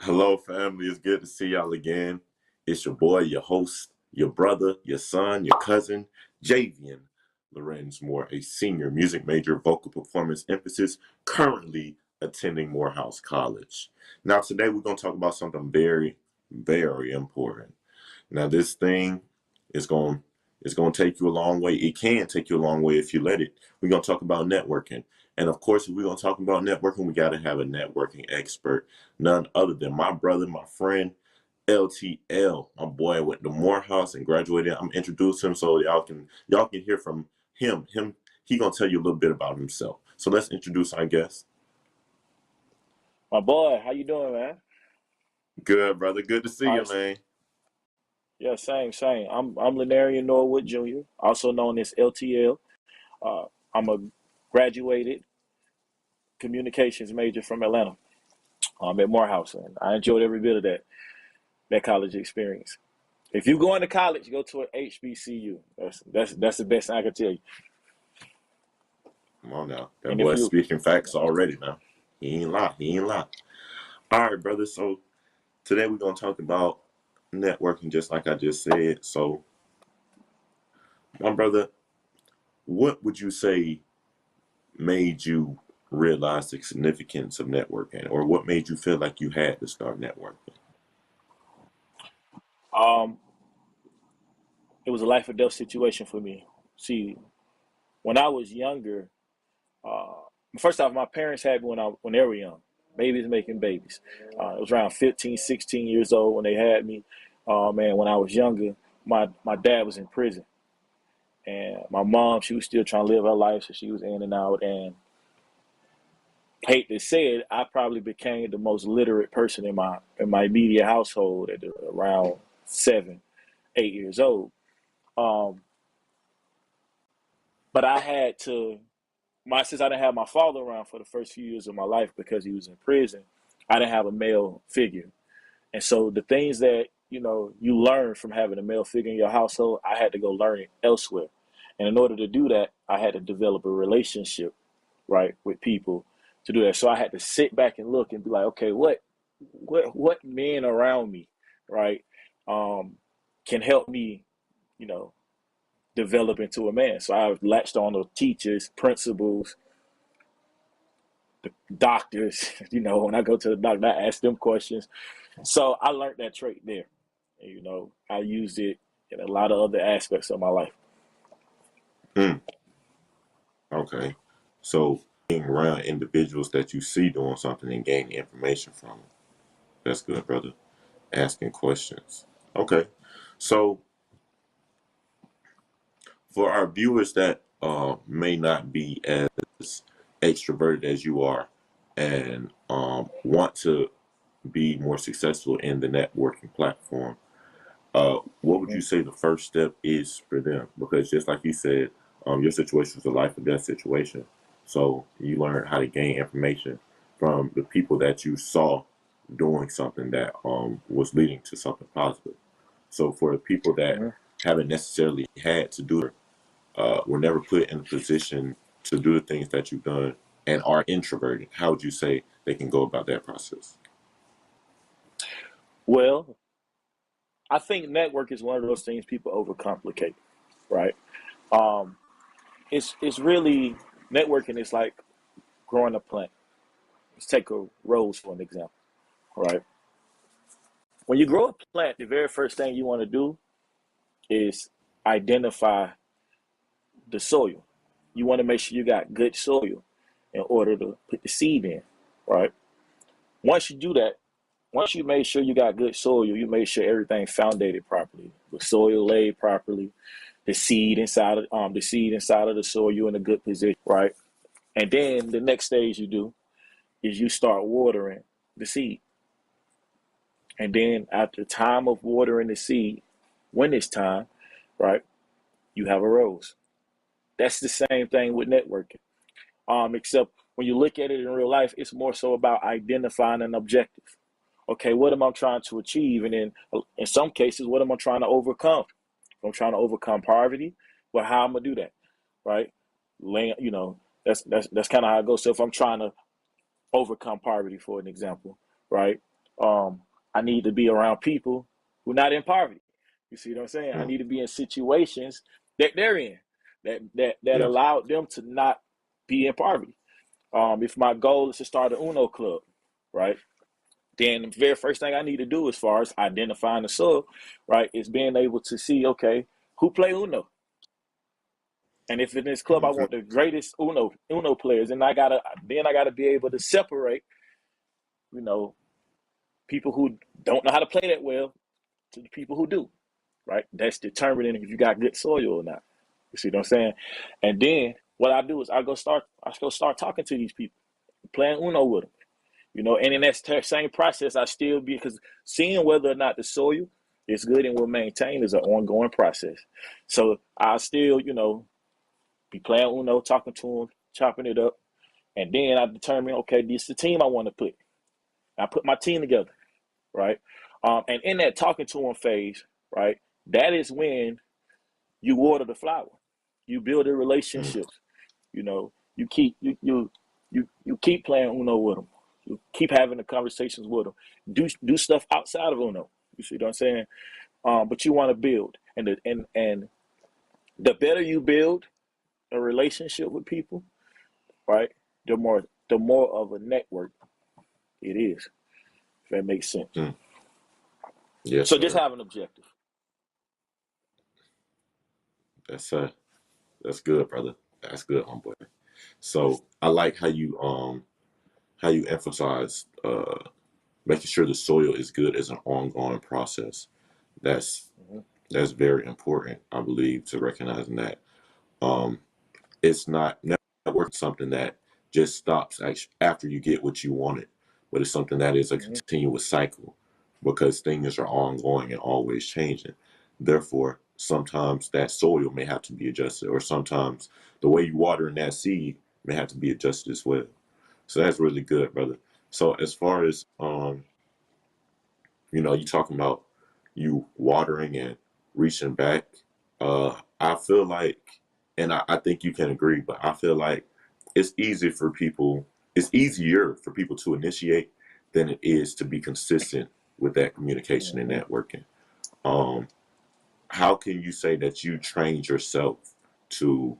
Hello, family. It's good to see y'all again. It's your boy, your host, your brother, your son, your cousin, Javian Lorenz Moore, a senior music major, vocal performance emphasis, currently attending Morehouse College. Now, today we're going to talk about something very, very important. Now, this thing is going to take you a long way. It can take you a long way if you let it. We're going to talk about networking. And of course, if we're going to talk about networking, we got to have a networking expert, none other than my brother, my friend, LTL. My boy went to Morehouse and graduated. I'm introducing him so y'all can hear from him. He going to tell you a little bit about himself. So let's introduce our guest. My boy, how you doing, man? Good, brother. Good to see you, man. Yeah, same. I'm Lenarian Norwood Jr., also known as LTL. I'm a graduated communications major from Atlanta. I'm at Morehouse, and I enjoyed every bit of that college experience. If you go into college, go to an HBCU. That's the best thing I can tell you. Come on now. That boy's speaking facts already now. He ain't lie. All right, brother. So today we're going to talk about networking, just like I just said. So, my brother, what would you say made you realize the significance of networking, or what made you feel like you had to start networking? It was a life or death situation for me. See, when I was younger, first off, my parents had me when they were young, babies making babies. It was around 15, 16 years old when they had me. Man, when I was younger, my dad was in prison. And my mom, she was still trying to live her life, so she was in and out. And hate to say it, I probably became the most literate person in my immediate household at around 7, 8 years old. But I had to, since I didn't have my father around for the first few years of my life because he was in prison, I didn't have a male figure. And so the things that, you learn from having a male figure in your household, I had to go learn it elsewhere. And in order to do that, I had to develop a relationship, right, with people to do that. So I had to sit back and look and be like, okay, what men around me, right, can help me, develop into a man. So I latched on to teachers, principals, the doctors. When I go to the doctor, I ask them questions. So I learned that trait there. I used it in a lot of other aspects of my life. Okay. So being around individuals that you see doing something and gaining information from them. That's good, brother. Asking questions. Okay. So for our viewers that may not be as extroverted as you are and want to be more successful in the networking platform, what would you say the first step is for them? Because just like you said, your situation was a life or death situation. So you learned how to gain information from the people that you saw doing something that was leading to something positive. So for the people that haven't necessarily had to do it, were never put in a position to do the things that you've done and are introverted, how would you say they can go about that process? Well, I think network is one of those things people overcomplicate, right? Um, it's really networking is like growing a plant. Let's take a rose for an example, right? When you grow a plant, the very first thing you want to do is identify the soil. You want to make sure you got good soil in order to put the seed in, right? Once you do that, once you make sure you got good soil, you make sure everything foundated properly, the soil laid properly, the seed inside of the soil, you're in a good position, right? And then the next stage you do is you start watering the seed. And then after time of watering the seed, when it's time, right, you have a rose. That's the same thing with networking. Except when you look at it in real life, it's more so about identifying an objective. Okay, what am I trying to achieve? And then in some cases, what am I trying to overcome? If I'm trying to overcome poverty, well, how am I gonna do that? Right? You know, that's kind of how it goes. So if I'm trying to overcome poverty, for an example, right? I need to be around people who are not in poverty. You see what I'm saying? I Mm. need to be in situations that they're in, that Yeah. allowed them to not be in poverty. If my goal is to start an Uno club, right? Then the very first thing I need to do as far as identifying the soil, right, is being able to see, okay, who play Uno. And if in this club I Hmm. want the greatest Uno players, and I gotta be able to separate, you know, people who don't know how to play that well to the people who do, right? That's determining if you got good soil or not. You see what I'm saying? And then what I do is I go start talking to these people, playing Uno with them. You know, and in that same process, I still be because seeing whether or not the soil is good and will maintain is an ongoing process. So I still, be playing Uno, talking to them, chopping it up, and then I determine, okay, this is the team I want to put. I put my team together, right? And in that talking to them phase, right, that is when you water the flower, you build the Mm. relationships. You keep you keep playing Uno with them. You keep having the conversations with them. Do stuff outside of Uno. You see what I'm saying? But you want to build, and the better you build a relationship with people, right? The more of a network it is. If that makes sense. Mm. Yes, So just sir. have an objective. That's that's good, brother. That's good, homeboy. So I like how you emphasize making sure the soil is good as an ongoing process. That's Mm-hmm. that's very important, I believe, to recognizing that. Um, it's not networking something that just stops after you get what you wanted, but it's something that is a Mm-hmm. continuous cycle because things are ongoing and always changing. Therefore, sometimes that soil may have to be adjusted, or sometimes the way you water in that seed may have to be adjusted as well. So that's really good, brother. So as far as you talking about you watering and reaching back. I feel like, and I think you can agree, but I feel like it's easy for people. It's easier for people to initiate than it is to be consistent with that communication and Mm-hmm. networking. Um, how can you say that you trained yourself to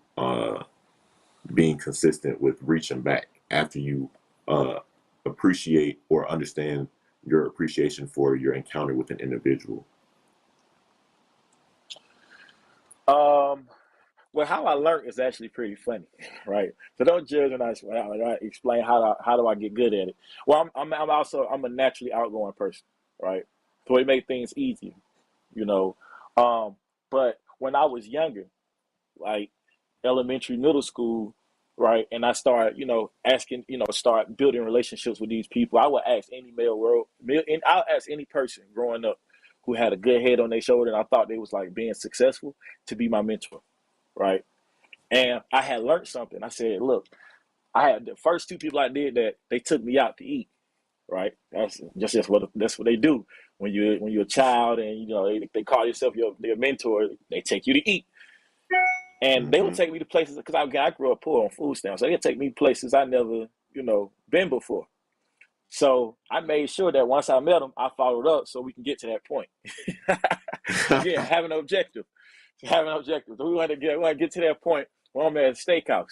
being consistent with reaching back after you uh, appreciate or understand your appreciation for your encounter with an individual? Um, well, how I learned is actually pretty funny, right? So don't judge when I explain how do I get good at it. Well, I'm a naturally outgoing person, right? So it made things easier, you know. Um, but when I was younger, like elementary, middle school, right, and I started, asking, start building relationships with these people. I would ask any and I'll ask any person growing up who had a good head on their shoulder, and I thought they was like being successful to be my mentor, right? And I had learned something. I said, look, I had the first two people I did that they took me out to eat. Right. That's what they do when you're a child and they call yourself their mentor. They take you to eat, and they would Hmm. take me to places because I grew up poor on food stamps, so they'd take me places I never been before. So I made sure that once I met them, I followed up so we can get to that point. Again, have an objective. Have an objective. So we want to get to that point where I'm at a steakhouse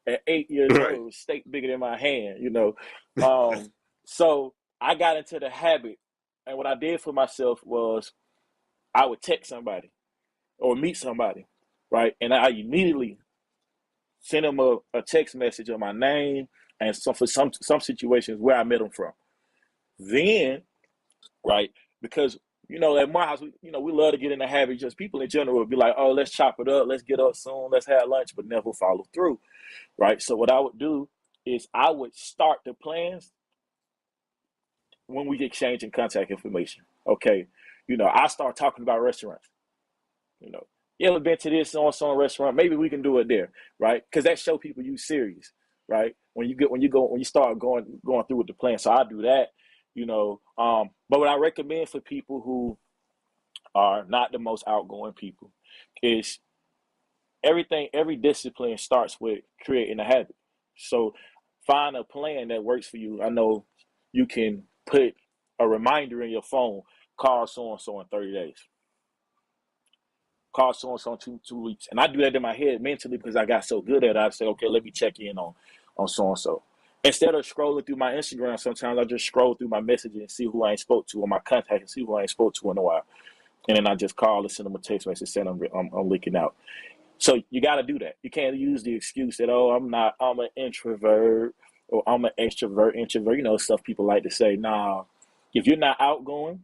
at 8 years Right. old, steak bigger than my hand. Um, so I got into the habit, and what I did for myself was I would text somebody or meet somebody, right, and I immediately send them a text message of my name and for some situations where I met them from. Then, right, because at my house, we love to get in the habit. Just people in general would be like, "Oh, let's chop it up, let's get up soon, let's have lunch," but never follow through, right? So what I would do is I would start the plans when we exchanging contact information. Okay, I start talking about restaurants. You know, You ever been to this so restaurant? Maybe we can do it there, right? Because that show people you serious, right? When you start going through with the plan. So I do that, you know. But what I recommend for people who are not the most outgoing people is every discipline starts with creating a habit. So find a plan that works for you. I know you can put a reminder in your phone, call so and so in 30 days, call so and so in two weeks. And I do that in my head mentally because I got so good at it. I say, okay, let me check in on so and so. Instead of scrolling through my Instagram, sometimes I just scroll through my messages and see who I ain't spoke to, or my contact and see who I ain't spoke to in a while. And then I just call or send them a text message saying I'm leaking out. So you got to do that. You can't use the excuse that, oh, I'm an introvert or I'm an introvert, stuff people like to say. Nah, if you're not outgoing,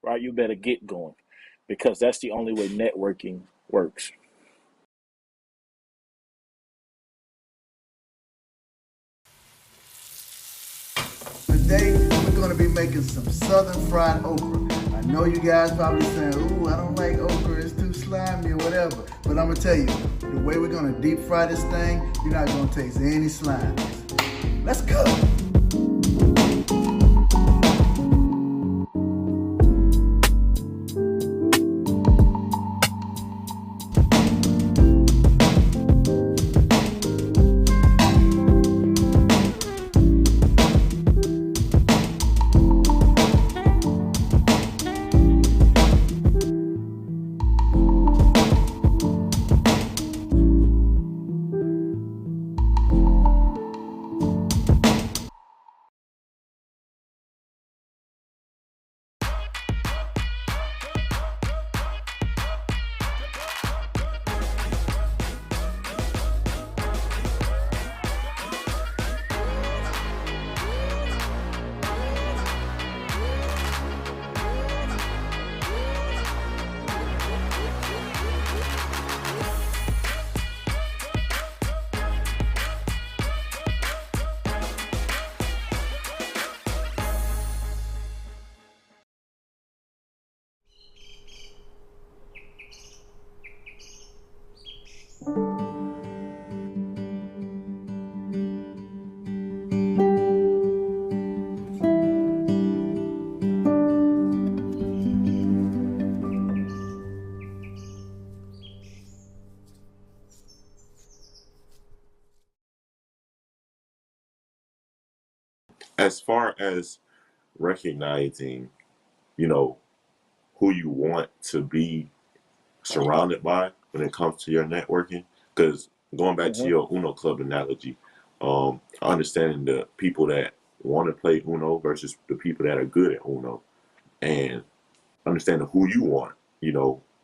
right, you better get going because that's the only way networking works. Today, we're going to be making some southern fried okra. I know you guys probably saying, ooh, I don't like okra, it's too slimy or whatever. But I'm going to tell you, the way we're going to deep fry this thing, you're not going to taste any slime. Let's go. As far as recognizing, you know, who you want to be surrounded by when it comes to your networking, because going back to Hmm. your Uno Club analogy, understanding the people that want to play Uno versus the people that are good at Uno, and understanding who you want,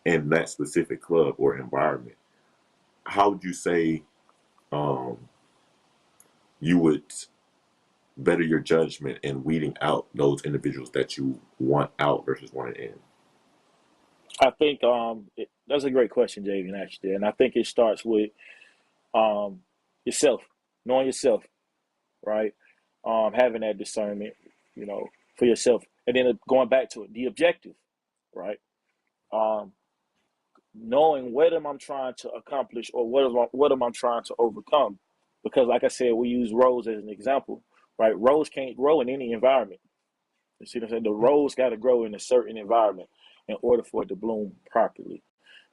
in that specific club or environment. How would you say um, you would better your judgment in weeding out those individuals that you want out versus wanting in? I think that's a great question, Javian, actually. And I think it starts with um, yourself, knowing yourself, right? Having that discernment, you know, for yourself. And then going back to it, the objective, right? Um, Knowing what am I trying to accomplish or what am I trying to overcome. Because like I said, we use rose as an example, right? Rose can't grow in any environment. You see what I'm saying? The rose got to grow in a certain environment in order for it to bloom properly.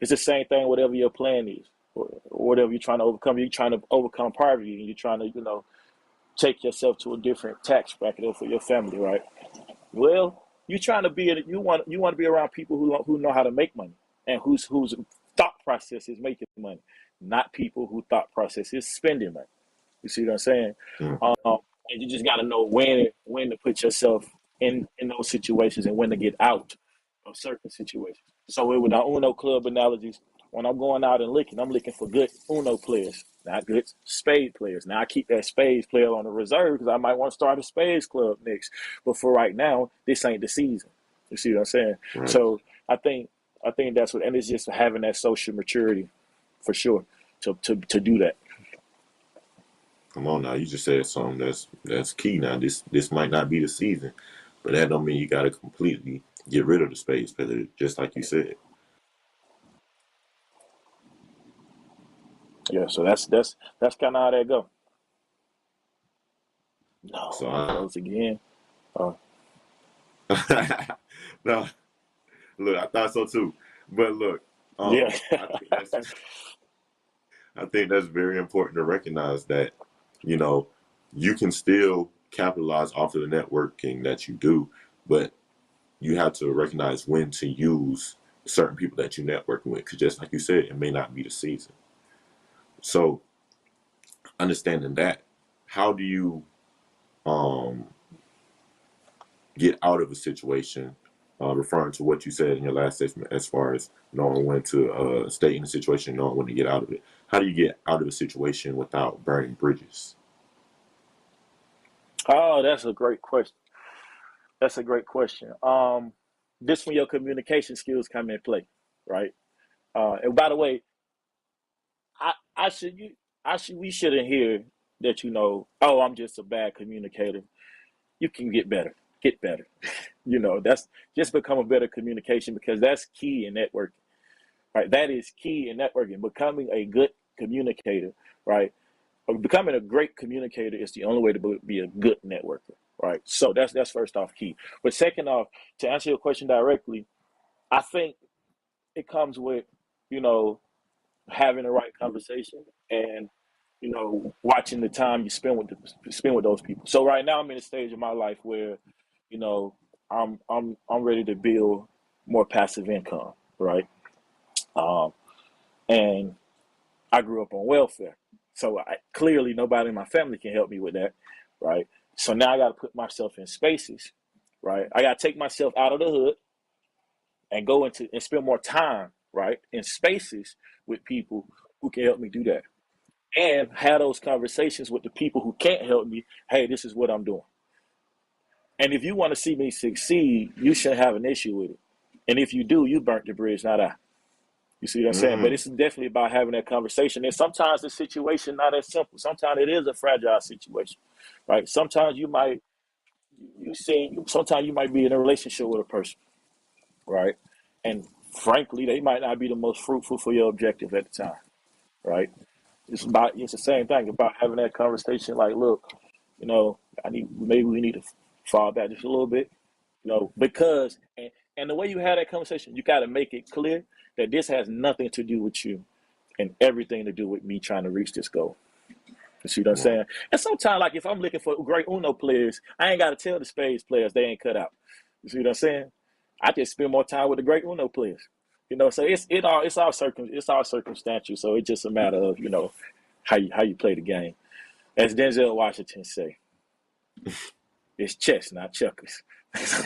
It's the same thing, whatever your plan is, or whatever you're trying to overcome. You're trying to overcome poverty, and you're trying to, take yourself to a different tax bracket for your family, right? Well, you trying to be you want to be around people who know how to make money and whose thought process is making money, not people who thought process is spending money. You see what I'm saying? Mm. Um, and you just got to know when to put yourself in those situations and when to get out of certain situations. So with our Uno club analogies, when I'm going out and looking, I'm looking for good Uno players, not good spade players. Now I keep that spades player on the reserve because I might want to start a spades club next. But for right now, this ain't the season. You see what I'm saying? Right. So I think I think that's what, and it's just having that social maturity for sure to do that. Come on now, you just said something that's key. Now this might not be the season, but that don't mean you got to completely get rid of the space, because just like you said. Yeah. So that's kind of how that go. So No, I froze again. Oh, no, look, I thought so too. But look, yeah. I think that's very important to recognize that, you know, you can still capitalize off of the networking that you do, but you have to recognize when to use certain people that you networking with. Because just like you said, it may not be the season. So understanding that, how do you um, get out of a situation? Referring to what you said in your last statement, as far as knowing when to stay in a situation, knowing when to get out of it. How do you get out of a situation without burning bridges? Oh, that's a great question. That's a great question. This when your communication skills come in play, right? And by the way, I should you I should we shouldn't hear that oh, I'm just a bad communicator. You can get better. Get better. That's just become a better communication because that's key in networking. Right? That is key in networking. Becoming a good communicator, right? Or becoming a great communicator is the only way to be a good networker, right? So that's first off key. But second off, to answer your question directly, I think it comes with, you know, having the right conversation and watching the time you spend with those people. So right now I'm in a stage of my life where, you know, I'm ready to build more passive income, right? Um, and I grew up on welfare, so clearly nobody in my family can help me with that, right? So now I got to put myself in spaces, right? I got to take myself out of the hood and go into and spend more time, right, in spaces with people who can help me do that and have those conversations with the people who can't help me. Hey, this is what I'm doing. And if you want to see me succeed, you shouldn't have an issue with it. And if you do, you burnt the bridge, not I. You see what I'm saying? But Mm, it's definitely about having that conversation. And sometimes the situation not as simple. Sometimes it is a fragile situation, right? Sometimes sometimes you might be in a relationship with a person, right? And frankly, they might not be the most fruitful for your objective at the time, right? It's the same thing about having that conversation. Like, look, maybe we need to fall back just a little bit, because and the way you have that conversation, you got to make it clear that this has nothing to do with you and everything to do with me trying to reach this goal. You see what I'm right. saying? And sometimes, like if I'm looking for great Uno players, I ain't got to tell the spades players they ain't cut out. You see what I'm saying? I just spend more time with the great Uno players. So it's all circumstantial. So it's just a matter of how you play the game. As Denzel Washington say, it's chess, not checkers.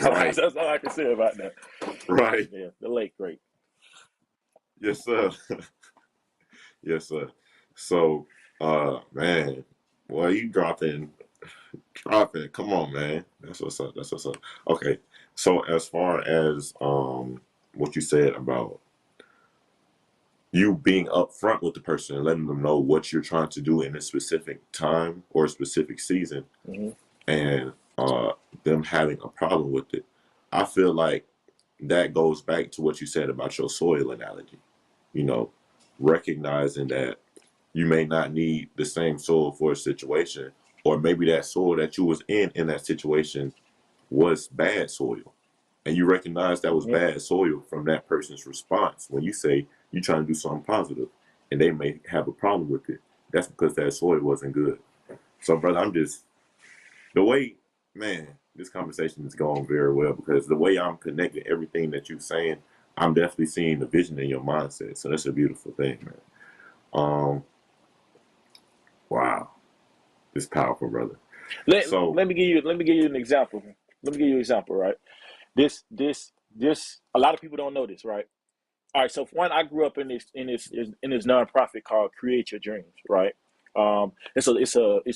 Right. That's all I can say about that. Right. Yeah, the late great. Yes, sir. Yes, sir. So, man, boy, you dropping. Come on, man. That's what's up. That's what's up. Okay. So, as far as what you said about you being upfront with the person and letting them know what you're trying to do in a specific time or a specific season, Hmm. and them having a problem with it, I feel like that goes back to what you said about your soil analogy. You know, recognizing that you may not need the same soil for a situation, or maybe that soil that you was in that situation was bad soil, and you recognize that was Hmm. bad soil from that person's response when you say you're trying to do something positive, and they may have a problem with it. That's because that soil wasn't good. So, brother, I'm just the way, man, this conversation is going very well because the way I'm connecting everything that you're saying, I'm definitely seeing the vision in your mindset. So that's a beautiful thing, man. Um, wow, it's powerful, brother. Let So, let me give you an example. Let me give you an example, right? This a lot of people don't know this, right? All right, so for one, I grew up in this nonprofit called Create Your Dreams, right? It's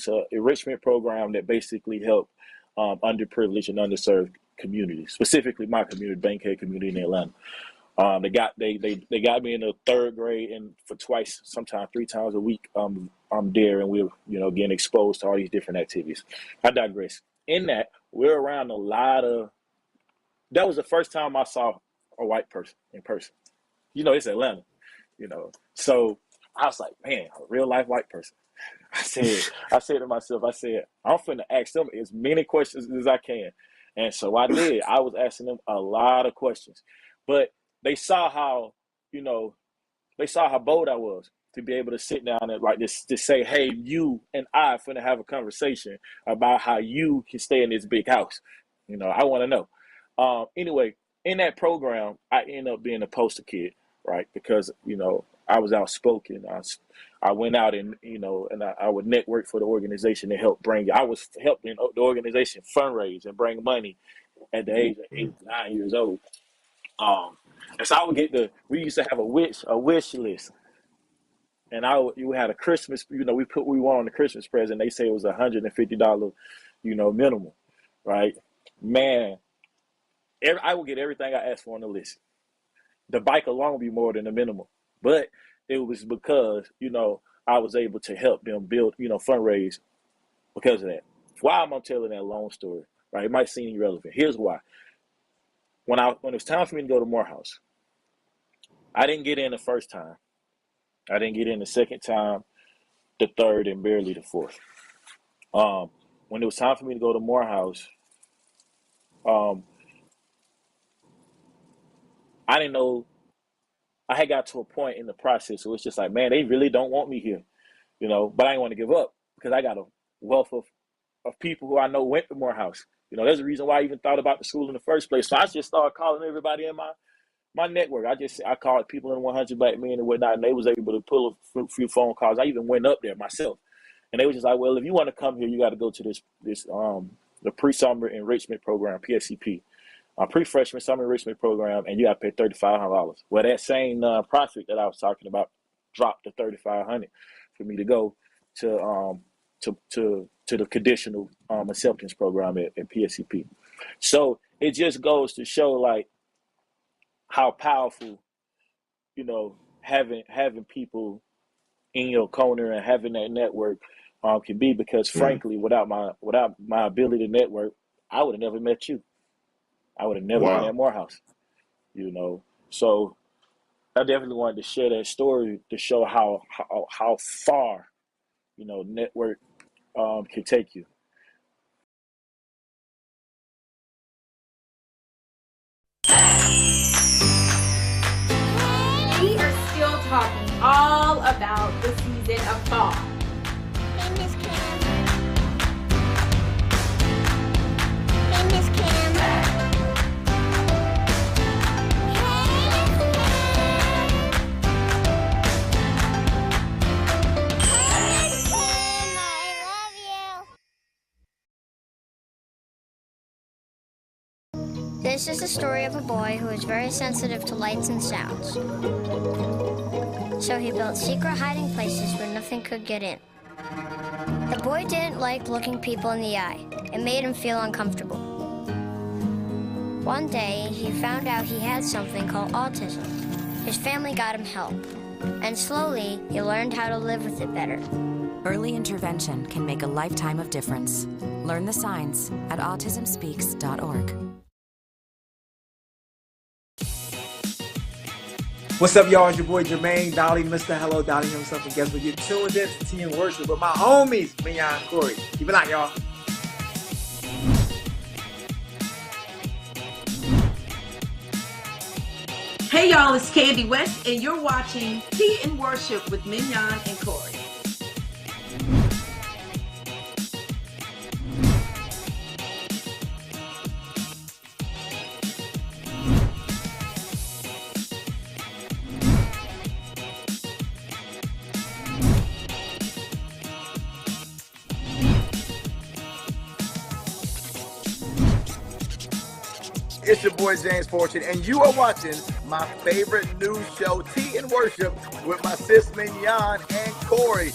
a enrichment program that basically help underprivileged and underserved communities, specifically my community, Bankhead community in Atlanta. They got me in the third grade, and for twice, sometimes three times a week, I'm there, and we're getting exposed to all these different activities. I digress. In that, we're around a lot of. That was the first time I saw a white person in person. It's Atlanta. So I was like, man, a real life white person. I said to myself, I said, I'm finna ask them as many questions as I can. And so I did. I was asking them a lot of questions. But they saw how, you know, they saw how bold I was to be able to sit down and like this to say, hey, you and I finna have a conversation about how you can stay in this big house. You know, I want to know. Anyway, in that program, I ended up being a poster kid, right? Because you know I was outspoken. I went out and and I would network for the organization to help bring. I was helping the organization fundraise and bring money at the age of 8, 9 years old. And so I would get we used to have a wish list, and you had a Christmas, we won on the Christmas present. They say it was $150, minimum, right? Man, I would get everything I asked for on the list. The bike alone would be more than the minimum, but it was because I was able to help them build, fundraise because of that. Why am I telling that long story? Right? It might seem irrelevant. Here's why. When it was time for me to go to Morehouse, I didn't get in the first time. I didn't get in the second time, the third, and barely the fourth. When it was time for me to go to Morehouse, um, I didn't know. I had got to a point in the process, so it's just like, man, they really don't want me here, But I didn't want to give up because I got a wealth of people who I know went to Morehouse. There's a reason why I even thought about the school in the first place. So I just started calling everybody in my network. I called people in 100 Black Men and whatnot, and they was able to pull a few phone calls. I even went up there myself, and they was just like, "Well, if you want to come here, you got to go to this the pre-summer enrichment program, PSEP, pre-freshman summer enrichment program, and you got to pay $3,500." Well, that same nonprofit that I was talking about dropped the $3,500 for me to go to the conditional acceptance program at PSEP. So it just goes to show like how powerful, having people in your corner and having that network can be. Because frankly, without my ability to network, I would have never met you. I would have never been at Wow. Morehouse. So I definitely wanted to share that story to show how far network can take you. We are still talking all about the season of fall. Hey, Miss Cam. Hey, Miss Cam. Hey, Miss Cam, I love you. This is the story of a boy who is very sensitive to lights and sounds. So he built secret hiding places where nothing could get in. The boy didn't like looking people in the eye. It made him feel uncomfortable. One day, he found out he had something called autism. His family got him help, and slowly, he learned how to live with it better. Early intervention can make a lifetime of difference. Learn the signs at autismspeaks.org. What's up, y'all? It's your boy Jermaine Dolly, Mr. Hello Dolly himself, and guess what? You're tuned in to Tea and Worship with my homies, Mignon and Corey. Keep it out, y'all. Hey y'all, it's Candy West, and you're watching Tea and Worship with Mignon and Corey. It's your boy James Fortune, and you are watching my favorite news show, Tea and Worship, with my sis Mignon and Corey.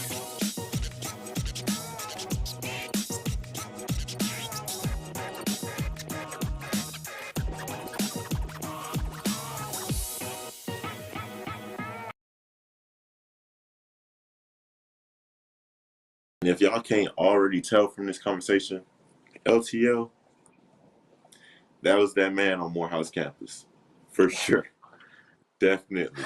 And if y'all can't already tell from this conversation, LTL, that was that man on Morehouse campus. For sure. Definitely.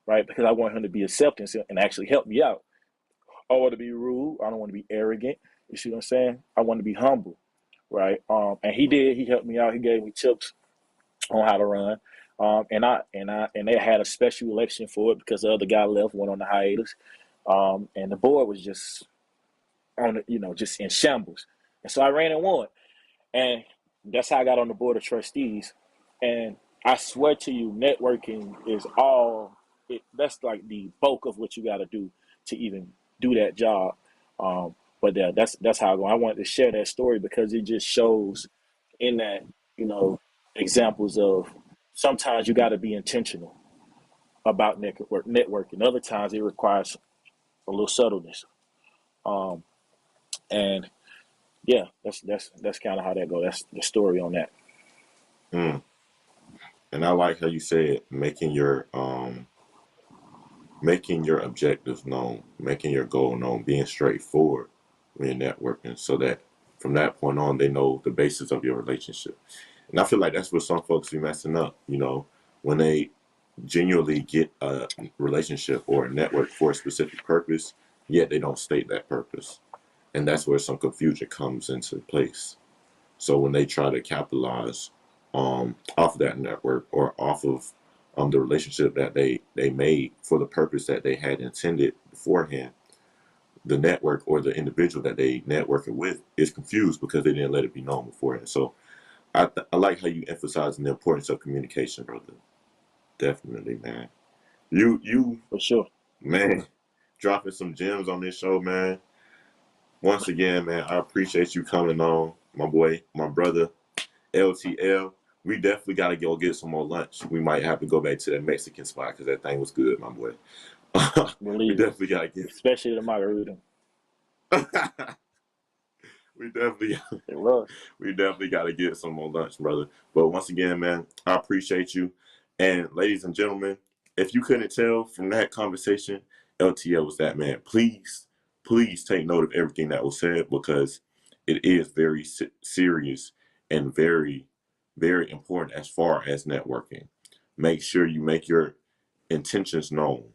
right? Because I want him to be accepting and actually help me out. I want to be rude. I don't want to be arrogant. You see what I'm saying? I want to be humble, right? And he did. He helped me out. He gave me tips on how to run. And they had a special election for it because the other guy left, went on the hiatus. And the board was just on the, just in shambles. And so I ran and won. And that's how I got on the board of trustees. And I swear to you, networking is that's like the bulk of what you got to do to even do that job. But yeah, that's how I go. I wanted to share that story because it just shows in that, examples of sometimes you got to be intentional about networking. Other times it requires a little subtleness. And yeah, that's kind of how that goes. That's the story on that. And I like how you said making your objectives known, making your goal known, being straightforward when you're networking, so that from that point on they know the basis of your relationship. And I feel like that's where some folks be messing up, when they genuinely get a relationship or a network for a specific purpose, yet they don't state that purpose. And that's where some confusion comes into place. So when they try to capitalize off of that network or off of the relationship that they made for the purpose that they had intended beforehand, the network or the individual that they networking with is confused because they didn't let it be known beforehand. So I like how you emphasizing the importance of communication, brother. Definitely, man. You For sure. Man, dropping some gems on this show, man. Once again, man, I appreciate you coming on, my boy, my brother, LTL. We definitely got to go get some more lunch. We might have to go back to that Mexican spot because that thing was good, my boy. We definitely got to get, especially the margarita. We definitely got to get some more lunch, brother. But once again, man, I appreciate you. And ladies and gentlemen, if you couldn't tell from that conversation, LTL was that man. Please take note of everything that was said because it is very serious and very, very important as far as networking. Make sure you make your intentions known.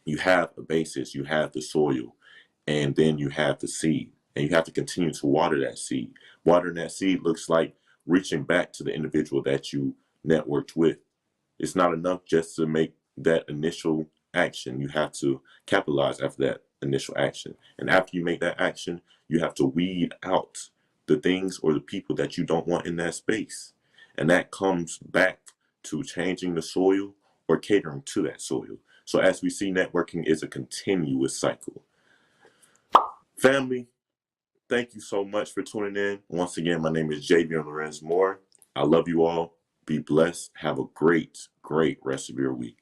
You have a basis, you have the soil, and then you have the seed. And you have to continue to water that seed. Watering that seed looks like reaching back to the individual that you networked with. It's not enough just to make that initial action. You have to capitalize after that initial action. And after you make that action, you have to weed out the things or the people that you don't want in that space. And that comes back to changing the soil or catering to that soil. So as we see, networking is a continuous cycle. Family, thank you so much for tuning in. Once again, my name is Javion Lorenz Moore. I love you all. Be blessed. Have a great, great rest of your week.